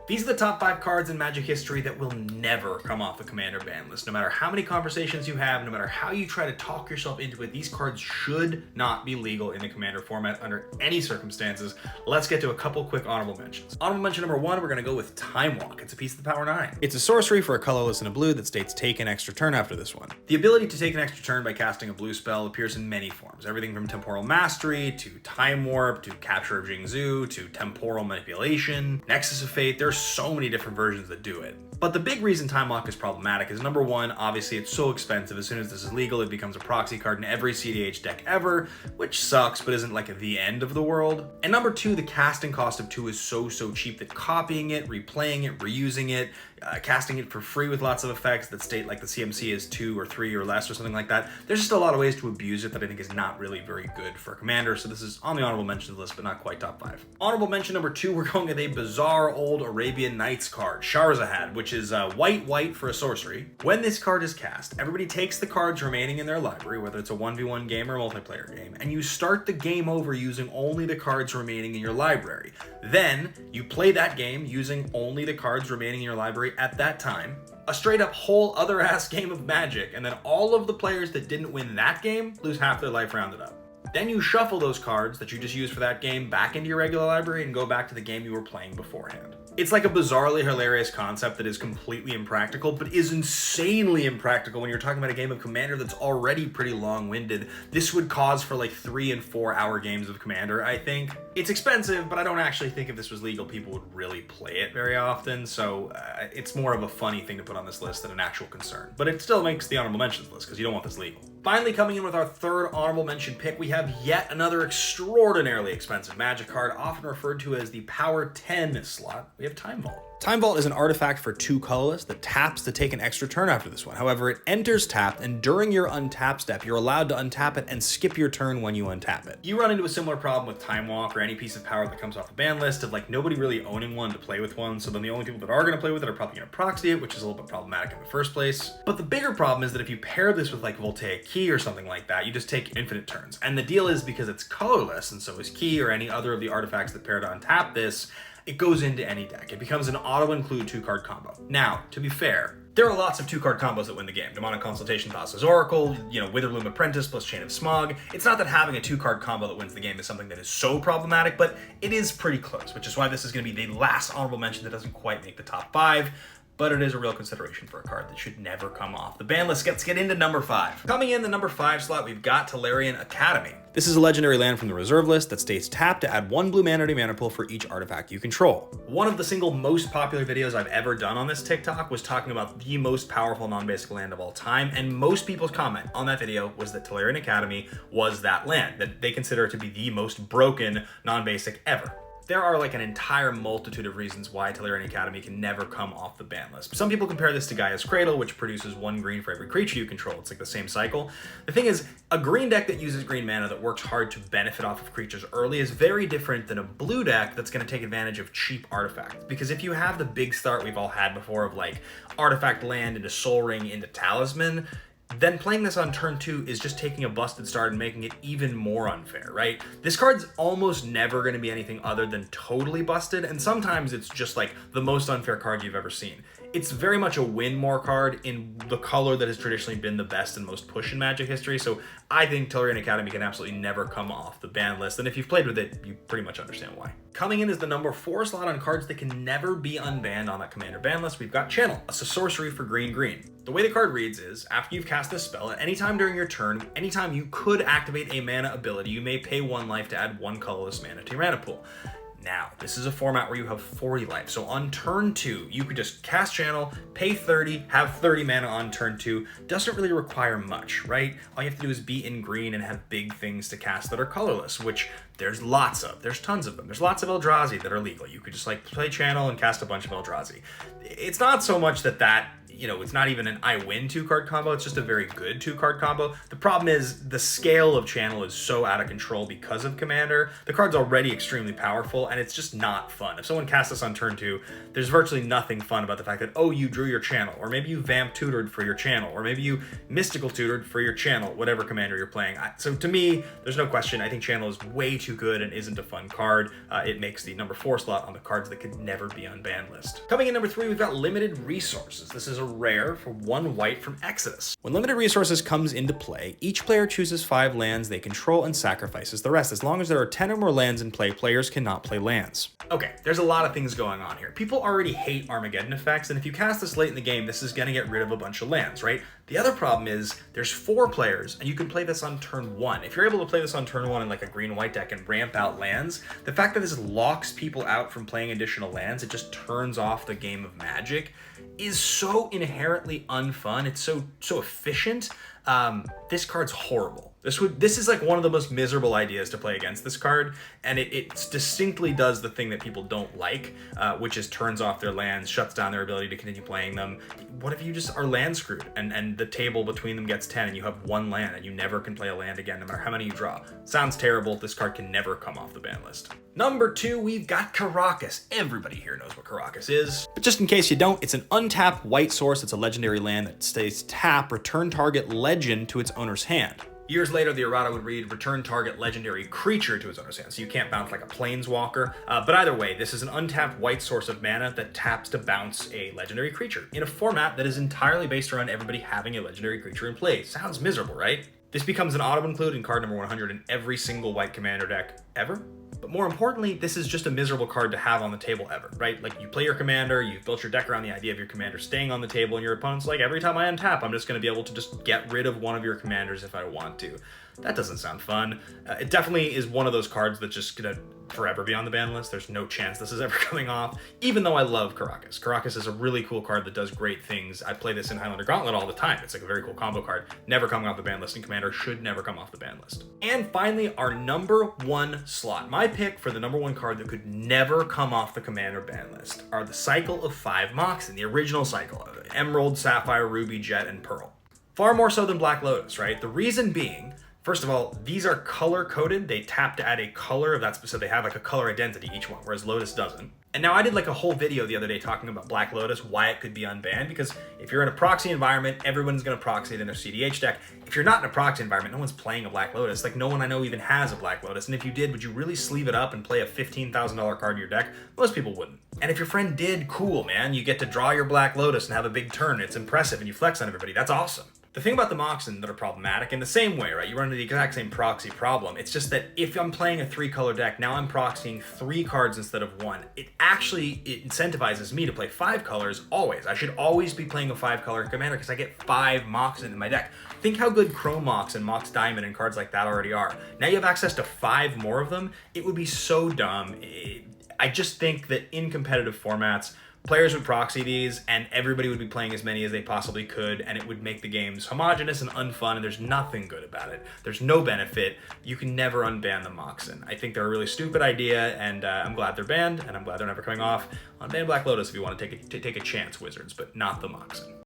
These are the top 5 cards in Magic history that will never come off the Commander ban list. No matter how many conversations you have, no matter how you try to talk yourself into it, these cards should not be legal in the Commander format under any circumstances. Let's get to a couple quick honorable mentions. Honorable mention number 1, we're going to go with Time Walk. It's a piece of the Power 9. It's a sorcery for a colorless and a blue that states take an extra turn after this one. The ability to take an extra turn by casting a blue spell appears in many forms. Everything from Temporal Mastery, to Time Warp, to Capture of Jingzhou, to Temporal Manipulation, Nexus of Fate. There's so many different versions that do it. But the big reason Time Walk is problematic is number 1, obviously it's so expensive. As soon as this is legal, it becomes a proxy card in every CDH deck ever, which sucks, but isn't like the end of the world. And number 2, the casting cost of 2 is so cheap that copying it, replaying it, reusing it, casting it for free with lots of effects that state like the CMC is 2 or 3 or less or something like that. There's just a lot of ways to abuse it that I think is not really very good for Commander, so this is on the honorable mentions list, but not quite top 5. Honorable mention number 2, we're going with a bizarre old Arabian Nights card, Shahad, which is white for a sorcery. When this card is cast, everybody takes the cards remaining in their library, whether it's a 1v1 game or a multiplayer game, and you start the game over using only the cards remaining in your library. Then, you play that game using only the cards remaining in your library at that time, a straight up whole other ass game of Magic, and then all of the players that didn't win that game lose half their life rounded up. Then you shuffle those cards that you just used for that game back into your regular library and go back to the game you were playing beforehand. It's like a bizarrely hilarious concept that is completely impractical, but is insanely impractical when you're talking about a game of Commander that's already pretty long-winded. This would cause for like 3 and 4 hour games of Commander, I think. It's expensive, but I don't actually think if this was legal, people would really play it very often, so it's more of a funny thing to put on this list than an actual concern. But it still makes the honorable mentions list, because you don't want this legal. Finally, coming in with our 3rd honorable mention pick, we have yet another extraordinarily expensive Magic card, often referred to as the Power 10 slot. We have Time Vault. Time Vault is an artifact for 2 colorless that taps to take an extra turn after this one. However, it enters tapped, and during your untap step, you're allowed to untap it and skip your turn when you untap it. You run into a similar problem with Time Walk or any piece of power that comes off the ban list of like nobody really owning one to play with one, so then the only people that are going to play with it are probably going to proxy it, which is a little bit problematic in the first place. But the bigger problem is that if you pair this with like Voltaic Key or something like that, you just take infinite turns. And the deal is because it's colorless, and so is Key or any other of the artifacts that pair to untap this, it goes into any deck. It becomes an auto-include 2-card combo. Now, to be fair, there are lots of 2-card combos that win the game. Demonic Consultation, Thassa's Oracle, Witherloom Apprentice plus Chain of Smog. It's not that having a 2-card combo that wins the game is something that is so problematic, but it is pretty close, which is why this is going to be the last honorable mention that doesn't quite make the top 5. But it is a real consideration for a card that should never come off the ban list. Let's get into number 5. Coming in the number 5 slot, we've got Taran Academy. This is a legendary land from the reserve list that states tap to add 1 blue mana to your mana pool for each artifact you control. One of the single most popular videos I've ever done on this TikTok was talking about the most powerful non-basic land of all time, and most people's comment on that video was that Taran Academy was that land, that they consider it to be the most broken non-basic ever. There are like an entire multitude of reasons why Taran Academy can never come off the ban list. Some people compare this to Gaia's Cradle, which produces 1 green for every creature you control. It's like the same cycle. The thing is, a green deck that uses green mana that works hard to benefit off of creatures early is very different than a blue deck that's going to take advantage of cheap artifacts. Because if you have the big start we've all had before of like artifact land into Soul Ring into Talisman, then playing this on turn 2 is just taking a busted start and making it even more unfair, right? This card's almost never going to be anything other than totally busted, and sometimes it's just like the most unfair card you've ever seen. It's very much a win more card in the color that has traditionally been the best and most push in Magic history, so I think Taran Academy can absolutely never come off the ban list, and if you've played with it, you pretty much understand why. Coming in is the number 4 slot on cards that can never be unbanned on that Commander ban list, we've got Channel, a sorcery for green. The way the card reads is, after you've cast this spell, at any time during your turn, anytime you could activate a mana ability, you may pay 1 life to add 1 colorless mana to your mana pool. Now, this is a format where you have 40 life, so on turn 2, you could just cast Channel, pay 30, have 30 mana on turn 2. Doesn't really require much, right? All you have to do is be in green and have big things to cast that are colorless, which there's lots of. There's tons of them. There's lots of Eldrazi that are legal. You could just like play Channel and cast a bunch of Eldrazi. It's not so much that you know, it's not even an I win 2-card combo, it's just a very good 2-card combo. The problem is the scale of channel is so out of control because of Commander. The card's already extremely powerful, and it's just not fun. If someone casts this on turn 2, there's virtually nothing fun about the fact that, oh, you drew your channel, or maybe you vamp tutored for your channel, or maybe you mystical tutored for your channel, whatever commander you're playing. So to me, there's no question, I think channel is way too good and isn't a fun card. It makes the number 4 slot on the cards that could never be on ban list. Coming in number 3, we've got limited resources. This is a rare for 1 white from Exodus. When limited resources comes into play, each player chooses 5 lands they control and sacrifices the rest. As long as there are 10 or more lands in play, players cannot play lands. Okay, there's a lot of things going on here. People already hate Armageddon effects, and if you cast this late in the game, this is going to get rid of a bunch of lands, right? The other problem is there's 4 players, and you can play this on turn 1. If you're able to play this on turn 1 in like a green-white deck and ramp out lands, the fact that this locks people out from playing additional lands, it just turns off the game of Magic, is so inherently unfun. It's so efficient. This card's horrible. This is like one of the most miserable ideas to play against this card, and it distinctly does the thing that people don't like, which is turns off their lands, shuts down their ability to continue playing them. What if you just are land screwed and the table between them gets 10 and you have 1 land and you never can play a land again no matter how many you draw? Sounds terrible. This card can never come off the ban list. Number 2, we've got Karakus. Everybody here knows what Karakus is. But just in case you don't, it's an untapped white source. It's a legendary land that stays tap, return target legend to its owner's hand. Years later, the errata would read, return target legendary creature to its owner's hand, so you can't bounce like a planeswalker. But either way, this is an untapped white source of mana that taps to bounce a legendary creature in a format that is entirely based around everybody having a legendary creature in play. Sounds miserable, right? This becomes an auto-include in card number 100 in every single white commander deck ever. But more importantly, this is just a miserable card to have on the table ever, right? Like, you play your commander, you've built your deck around the idea of your commander staying on the table, and your opponent's like, every time I untap, I'm just going to be able to just get rid of one of your commanders if I want to. That doesn't sound fun. It definitely is one of those cards that's just gonna forever be on the ban list. There's no chance this is ever coming off, even though I love Karakus. Karakus is a really cool card that does great things. I play this in Highlander Gauntlet all the time. It's like a very cool combo card. Never coming off the ban list, and Commander should never come off the ban list. And finally, our number 1 slot. My pick for the number 1 card that could never come off the Commander ban list are the Cycle of 5 Moxen, the original cycle. Emerald, Sapphire, Ruby, Jet, and Pearl. Far more so than Black Lotus, right? The reason being, first of all, these are color-coded. They tap to add a color of that, so they have like a color identity, each one, whereas Lotus doesn't. And now I did like a whole video the other day talking about Black Lotus, why it could be unbanned, because if you're in a proxy environment, everyone's gonna proxy it in their CDH deck. If you're not in a proxy environment, no one's playing a Black Lotus. Like, no one I know even has a Black Lotus, and if you did, would you really sleeve it up and play a $15,000 card in your deck? Most people wouldn't. And if your friend did, cool, man. You get to draw your Black Lotus and have a big turn. It's impressive, and you flex on everybody. That's awesome. The thing about the Moxen that are problematic, in the same way, right, you run into the exact same proxy problem. It's just that if I'm playing a 3-color deck, now I'm proxying 3 cards instead of 1. It incentivizes me to play 5 colors always. I should always be playing a 5-color commander because I get 5 Moxen in my deck. Think how good Chrome Mox and Mox Diamond and cards like that already are. Now you have access to 5 more of them. It would be so dumb. I just think that in competitive formats, players would proxy these, and everybody would be playing as many as they possibly could, and it would make the games homogenous and unfun, and there's nothing good about it. There's no benefit. You can never unban the Moxen. I think they're a really stupid idea, and I'm glad they're banned, and I'm glad they're never coming off. Unban Black Lotus if you want to take a chance, Wizards, but not the Moxen.